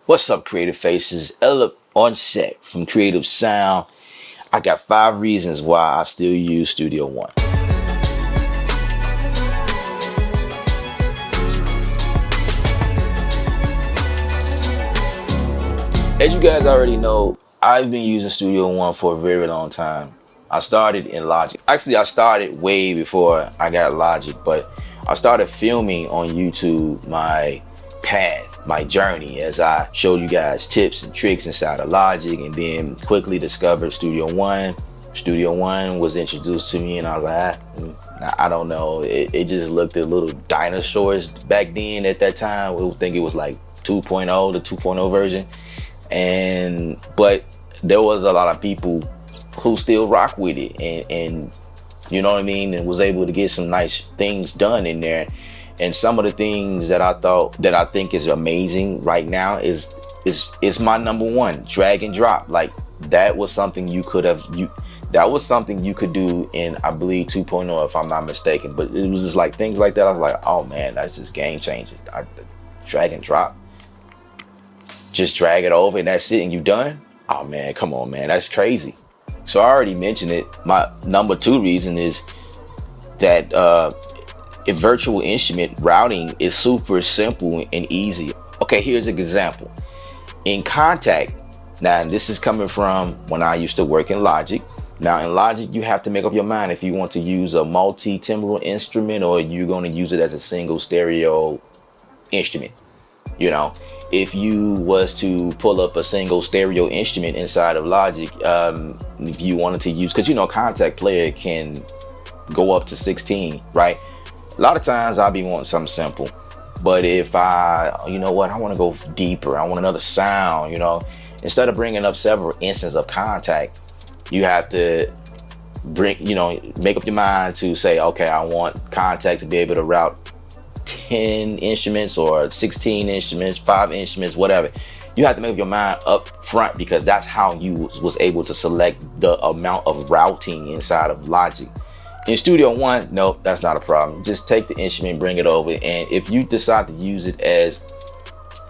What's up, Creative Faces? Ella on set from Creative Sound. I got 5 reasons why I still use Studio One. As you guys already know, I've been using Studio One for a very long time. I started in Logic. Actually, I started way before I got Logic, but I started filming on YouTube my path, my journey, as I showed you guys tips and tricks inside of Logic, and then quickly discovered Studio One. Studio One was introduced to me and I was like, I don't know. It just looked at little dinosaurs back then at that time. I think it was like 2.0, the 2.0 version. But there was a lot of people who still rock with it and you know what I mean, and was able to get some nice things done in there. And some of the things that I think is amazing right now is my number one, drag and drop. Like that was something you could do in, I believe, 2.0 if I'm not mistaken. But it was just like things like that. I was like, oh man, that's just game changing. Drag and drop. Just drag it over and that's it and you done? Oh man, come on man, that's crazy. So I already mentioned it. My number 2 reason is that a virtual instrument routing is super simple and easy. Okay, here's an example. In Contact, now this is coming from when I used to work in Logic. Now in Logic, you have to make up your mind if you want to use a multi-timbral instrument or you're going to use it as a single stereo instrument. You know, if you was to pull up a single stereo instrument inside of Logic, if you wanted to use, because you know Contact Player can go up to 16, right? A lot of times I'll be wanting something simple, but if you know what, I want to go deeper, I want another sound, you know, instead of bringing up several instances of Contact, you have to make up your mind to say, okay, I want Contact to be able to route 10 instruments or 16 instruments, 5 instruments, whatever. You have to make up your mind up front because that's how you was able to select the amount of routing inside of Logic. In Studio One, no, that's not a problem. Just take the instrument, bring it over, and if you decide to use it as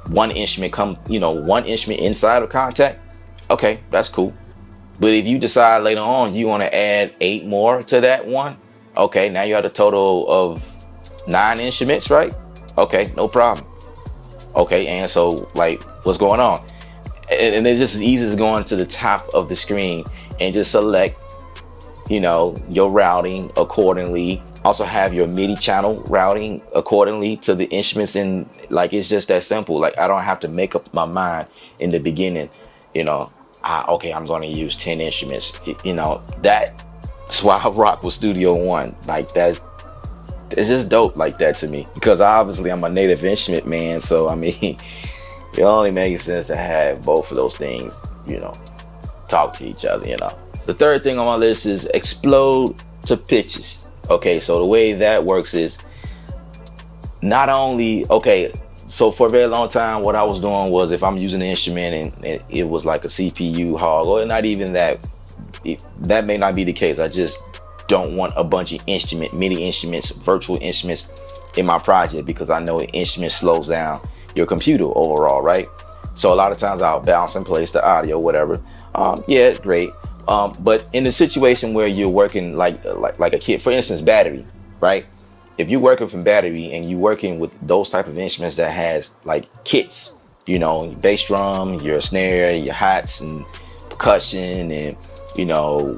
one instrument one instrument inside of Contact, okay, that's cool. But if you decide later on you want to add 8 more to that one, okay, now you have a total of 9 instruments, right? Okay, no problem. Okay, and so like, what's going on? And it's just as easy as going to the top of the screen and just select, your routing accordingly. Also have your MIDI channel routing accordingly to the instruments, and like it's just that simple. Like I don't have to make up my mind in the beginning. Okay, I'm going to use 10 instruments. That's why I rock with Studio One. Like that's. It's just dope like that to me because obviously I'm a native instrument man. So, I mean, it only makes sense to have both of those things, talk to each other, The third thing on my list is explode to pitches. Okay, so the way that works is not only, so for a very long time, what I was doing was if I'm using an instrument and it was like a CPU hog, or not even that, that may not be the case. I just don't want a bunch of MIDI instruments, virtual instruments in my project because I know an instrument slows down your computer overall, right? So a lot of times I'll bounce and place the audio, whatever. Yeah, great. But in the situation where you're working like a kit, for instance, battery, right? If you're working from battery and you're working with those type of instruments that has like kits, your bass drum, your snare, your hats and percussion and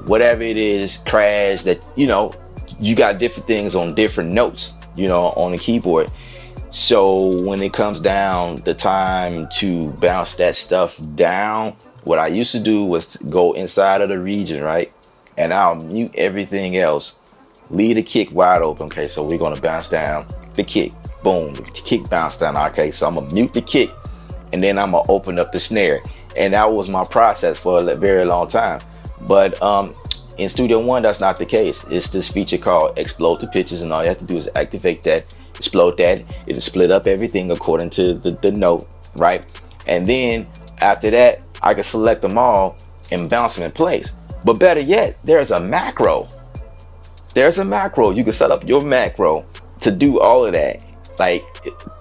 whatever it is, crash that, you got different things on different notes, on the keyboard. So when it comes down the time to bounce that stuff down, what I used to do was go inside of the region, right? And I'll mute everything else, leave the kick wide open. Okay, so we're going to bounce down the kick. Boom, the kick bounce down. Okay, so I'm going to mute the kick and then I'm going to open up the snare. And that was my process for a very long time. But in Studio One, that's not the case. It's this feature called explode to pitches, and all you have to do is activate that, explode that. It'll split up everything according to the note, right? And then after that, I can select them all and bounce them in place. But better yet, there's a macro. There's a macro. You can set up your macro to do all of that. Like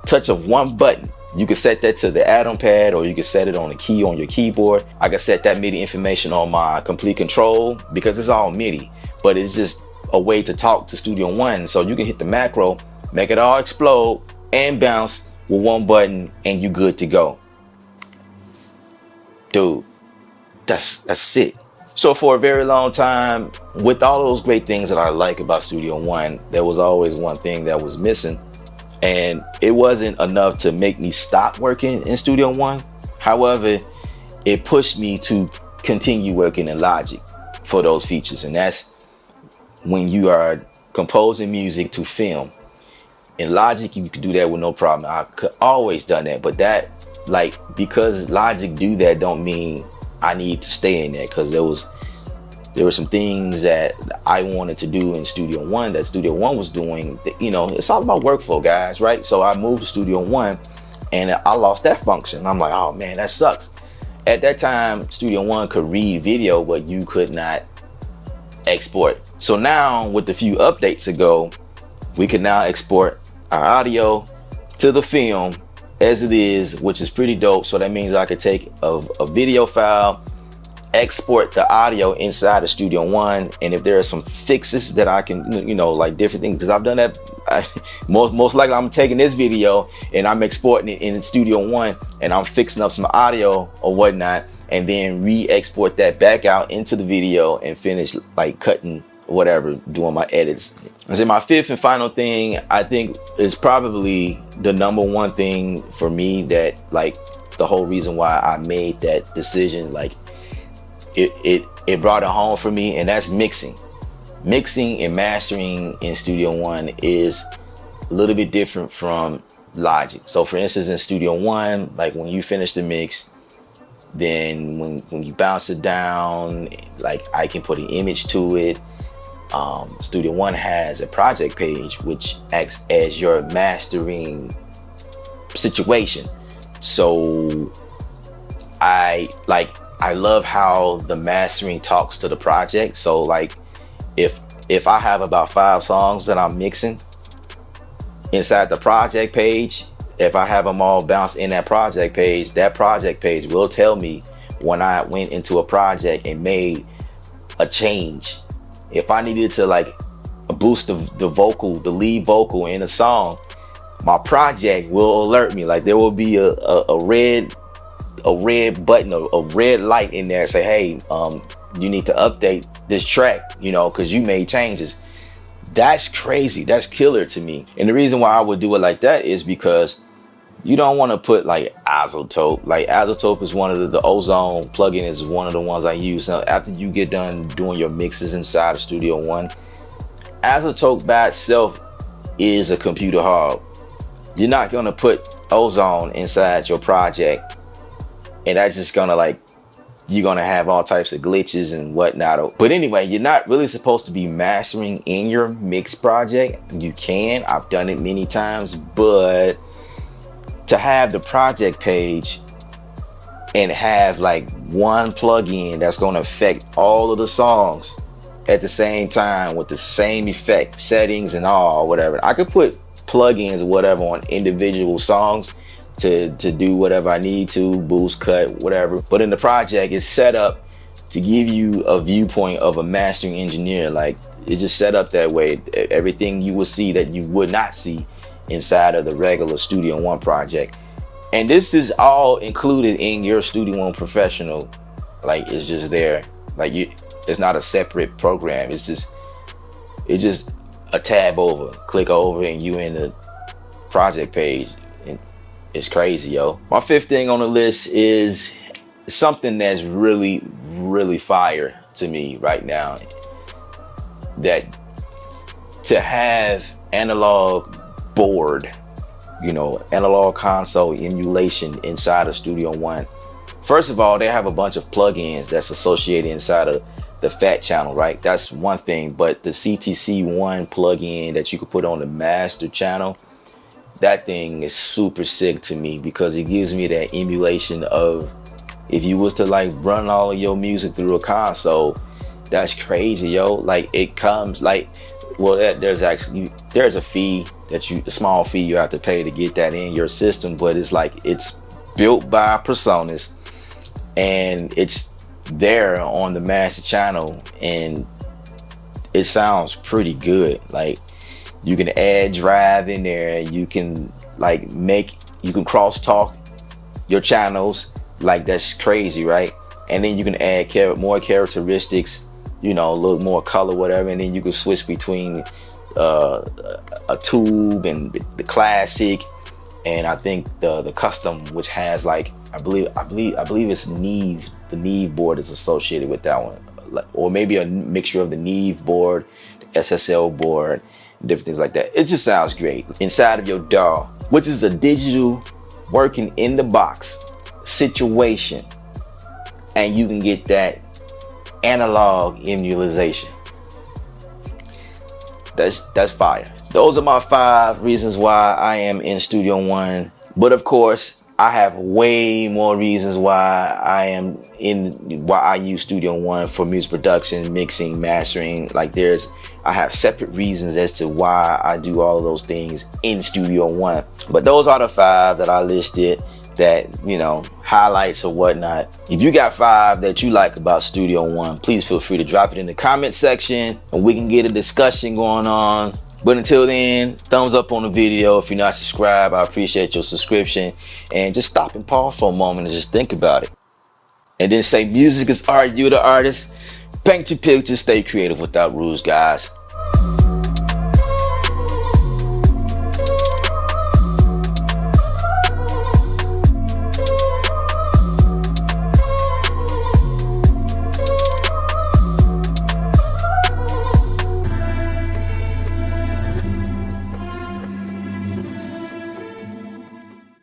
touch of one button. You can set that to the atom pad, or you can set it on a key on your keyboard. I can set that MIDI information on my complete control because it's all MIDI, but it's just a way to talk to Studio One. So you can hit the macro, make it all explode and bounce with one button, and you good to go. Dude, that's sick. So for a very long time, with all those great things that I like about Studio One, there was always one thing that was missing. And it wasn't enough to make me stop working in Studio One. However, it pushed me to continue working in Logic for those features. And that's when you are composing music to film. In Logic, you could do that with no problem. I could always done that. But that, like, because Logic do that don't mean I need to stay in there, because there were some things that I wanted to do in Studio One that Studio One was doing. That, you know, it's all about workflow, guys, right? So I moved to Studio One and I lost that function. I'm like, oh man, that sucks. At that time, Studio One could read video, but you could not export. So now with a few updates ago, we can now export our audio to the film as it is, which is pretty dope. So that means I could take a video file, export the audio inside of Studio One, and if there are some fixes that I can, you know, like different things, because I've done that. Most likely I'm taking this video and I'm exporting it in Studio One, and I'm fixing up some audio or whatnot, and then re-export that back out into the video and finish like cutting whatever, doing my edits. And so my fifth and final thing, I think, is probably the number one thing for me, that like the whole reason why I made that decision, like it brought it home for me, and that's mixing. Mixing and mastering in Studio One is a little bit different from Logic. So for instance, in Studio One, like when you finish the mix, then when you bounce it down, like I can put an image to it. Studio One has a project page which acts as your mastering situation. So I love how the mastering talks to the project. So like if I have about 5 songs that I'm mixing inside the project page, if I have them all bounced in that project page will tell me when I went into a project and made a change. If I needed to like boost the vocal, the lead vocal in a song, my project will alert me. Like there will be a red button, a red light in there, say, hey, you need to update this track, you know, because you made changes. That's crazy. That's killer to me. And the reason why I would do it like that is because you don't want to put like Isotope. Like Isotope is one of the Ozone plugin is one of the ones I use. Now, after you get done doing your mixes inside of Studio One, Isotope by itself is a computer hog. You're not going to put Ozone inside your project, and that's just gonna like, you're gonna have all types of glitches and whatnot. But anyway, you're not really supposed to be mastering in your mix project. You can, I've done it many times, but to have the project page and have like one plugin that's gonna affect all of the songs at the same time with the same effect settings and all, whatever. I could put plugins or whatever on individual songs to do whatever I need to, boost, cut, whatever. But in the project, it's set up to give you a viewpoint of a mastering engineer. Like it's just set up that way. Everything you will see that you would not see inside of the regular Studio One project. And this is all included in your Studio One Professional. Like it's just there. Like it's not a separate program. It's just a tab over. Click over and you in the project page. It's crazy, yo. My fifth thing on the list is something that's really, really fire to me right now. That to have analog board, you know, analog console emulation inside of Studio One. First of all, they have a bunch of plugins that's associated inside of the FAT channel, right? That's one thing. But the CTC1 plugin that you could put on the master channel, that thing is super sick to me because it gives me that emulation of if you was to like run all of your music through a console. That's crazy, yo. Like it comes like, well, there's a fee a small fee you have to pay to get that in your system, but it's like it's built by Personas and it's there on the master channel, and it sounds pretty good. Like, you can add drive in there, you can like you can cross talk your channels, like that's crazy, right? And then you can add more characteristics, you know, a little more color, whatever, and then you can switch between a tube and the classic, and I think the custom, which has like I believe it's Neve. The Neve board is associated with that one, or maybe a mixture of the Neve board, the SSL board, different things like that. It just sounds great inside of your DAW, which is a digital working in the box situation, and you can get that analog emulation. That's fire. Those are my 5 reasons why I am in Studio One. But of course, I have way more reasons why I use Studio One for music production, mixing, mastering. Like I have separate reasons as to why I do all of those things in Studio One. But those are the 5 that I listed, that, you know, highlights or whatnot. If you got 5 that you like about Studio One, please feel free to drop it in the comment section and we can get a discussion going on. But until then, thumbs up on the video. If you're not subscribed, I appreciate your subscription. And just stop and pause for a moment and just think about it. And then say, music is art, you're the artist. Paint your picture, stay creative without rules, guys.